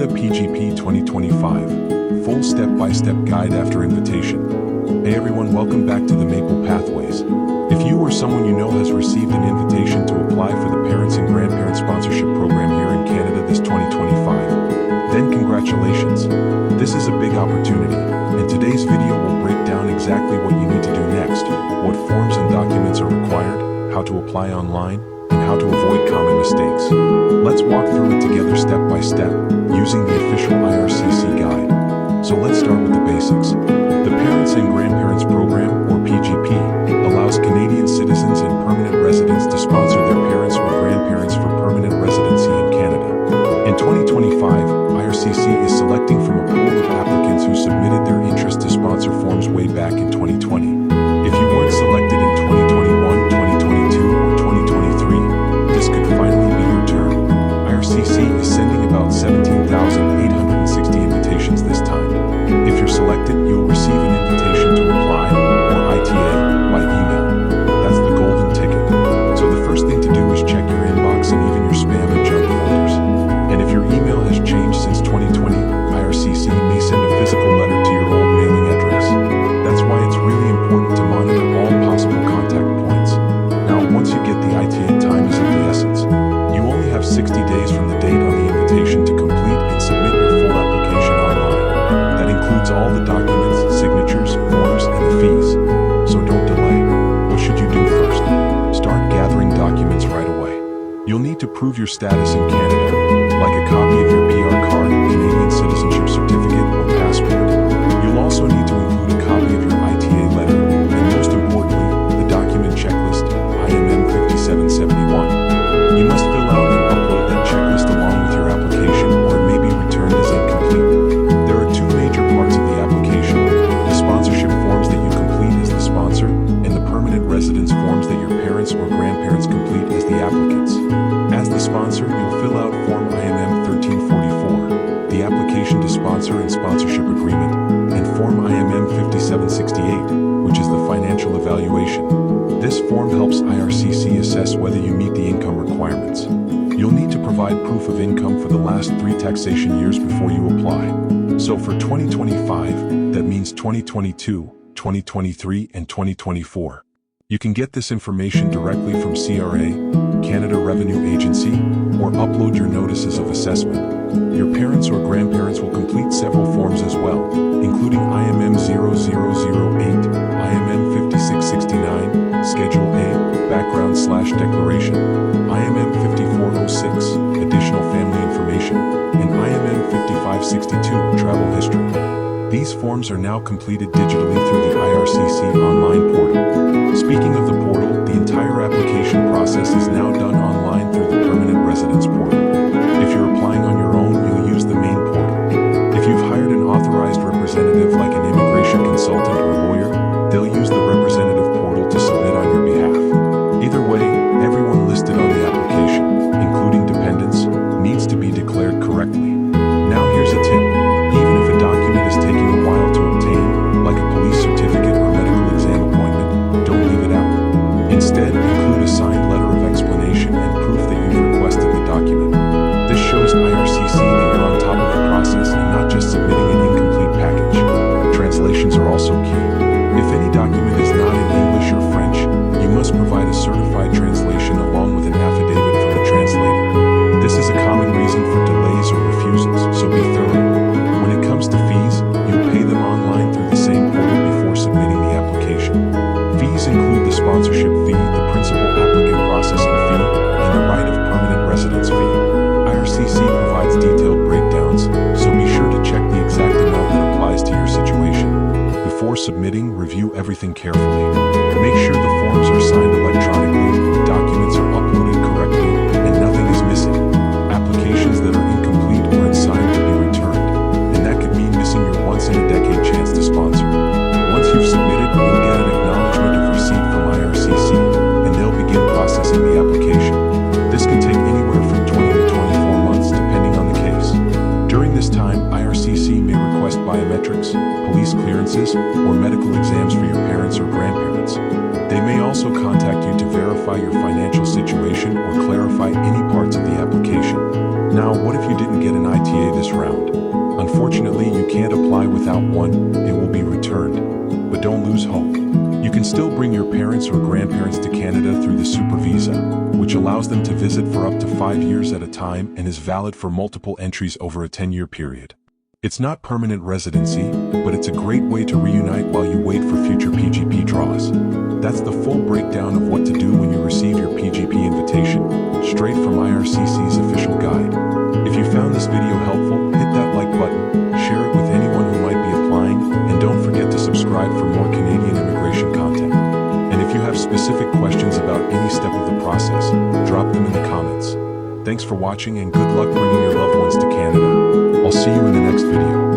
Canada PGP 2025, full step-by-step guide after invitation. Hey everyone, welcome back to the Maple Pathways. If you or someone you know has received an invitation to apply for the Parents and Grandparents Sponsorship Program here in Canada this 2025, then congratulations. This is a big opportunity, and today's video will break down exactly what you need to do next, what forms and documents are required, how to apply online, and how to avoid common mistakes. Let's walk through it together step by step, using the official IRCC guide. So let's start with the basics. The Parents and Grandparents Program, or PGP, allows Canadian citizens and permanent residents to sponsor their parents or grandparents for permanent residency in Canada. In 2025, IRCC is selecting from a pool of applicants who submitted their interest to sponsor forms way back in 2020. If you weren't selected in 2021, 2022, or 2023, this could finally be your turn. IRCC is sending about 17,860 invitations this time. If you're selected, you'll receive an invitation to apply, or ITA, by email. That's the golden ticket. So the first thing to do is check your inbox and even your spam and junk folders. And if your email has changed since 2020, IRCC may send a physical letter to your old mailing address. That's why it's really important to monitor all possible contact points. Now, once you get the ITA, time is of the essence. You only have 60 days from the date on the invitation to complete and submit your full application online. That includes all the documents, signatures, forms, and the fees. So don't delay. What should you do first? Start gathering documents right away. You'll need to prove your status in Canada, like a copy of your PR card, Canadian citizenship certificate, or passport. You'll also need to include a copy of your ITA letter, and most importantly, the document checklist, IMM 5771. You must fill out and upload that checklist along with your application, or it may be returned as incomplete. There are two major parts of the application: the sponsorship forms that you complete as the sponsor, and the permanent residence forms that your parents or grandparents complete as the applicants. As the sponsor, you'll fill out Form IMM 1344, the application to sponsor and sponsorship agreement, and Form IMM 5768, which is the financial evaluation. This form helps IRCC assess whether you meet the income requirements. You'll need to provide proof of income for the last 3 taxation years before you apply. So for 2025, that means 2022, 2023, and 2024. You can get this information directly from CRA, Canada Revenue Agency, or upload your notices of assessment. Your parents or grandparents will complete several forms as well, including IMM 0008, IMM 5669, Schedule A, Background/Declaration, IMM 5406, Additional Family Information, and IMM 5562, Travel History. These forms are now completed digitally through the IRCC online portal. Speaking of the portal, the entire application process is now done online through the Permanent Residence portal. If you're applying on your own, you'll use the main portal. If you've hired an authorized representative like an immigration consultant or lawyer, they'll use the representative portal to submit on your behalf. Either way, everyone listed on the application, including dependents, needs to be declared correctly. Now here's a tip. Even if a document is taking a while to obtain, like a police certificate or medical exam appointment, don't leave it out. Instead, include a signed letter of explanation and proof that you've requested the document. This shows IRCC that you're on top of the process and not just submitting an incomplete package. Translations are also key. If any document is not in English or French, you must provide a certified translation along with an affidavit from a translator. This is a common reason for delays or refusals, so be thorough. When it comes to fees, you'll pay them online through the same portal before submitting the application. Fees include the sponsorship fee, the principal applicant processing fee, and the right of permanent residence fee. IRCC provides detailed breakdowns, so be sure to check the exact amount that applies to your situation. Before submitting, review everything carefully. Make sure the forms are signed electronically, documents are uploaded correctly, and nothing is missing. Applications that are incomplete or unsigned to be returned, and that could mean missing your once-in-a-decade chance to sponsor. Once you've submitted, you'll get an acknowledgement of receipt from IRCC, and they'll begin processing the application. This can take anywhere from 20 to 24 months depending on the case. During this time, IRCC may request biometrics, police clearances, or medical exams for your parents or grandparents. They may also contact you to verify your financial situation or clarify any parts of the application. Now, what if you didn't get an ITA this this round. Unfortunately, you can't apply without one, it will be returned. But don't lose hope. You can still bring your parents or grandparents to Canada through the Super Visa, which allows them to visit for up to 5 years at a time and is valid for multiple entries over a 10-year period. It's not permanent residency, but it's a great way to reunite while you wait for future PGP draws. That's the full breakdown of what to do when you receive your PGP invitation, straight from IRCC's official guide. If you found this video helpful, hit that like button, share it with anyone who might be applying, and don't forget to subscribe for more Canadian immigration content. And if you have specific questions about any step of the process, drop them in the comments. Thanks for watching and good luck bringing your loved ones to Canada. I'll see you in the next video.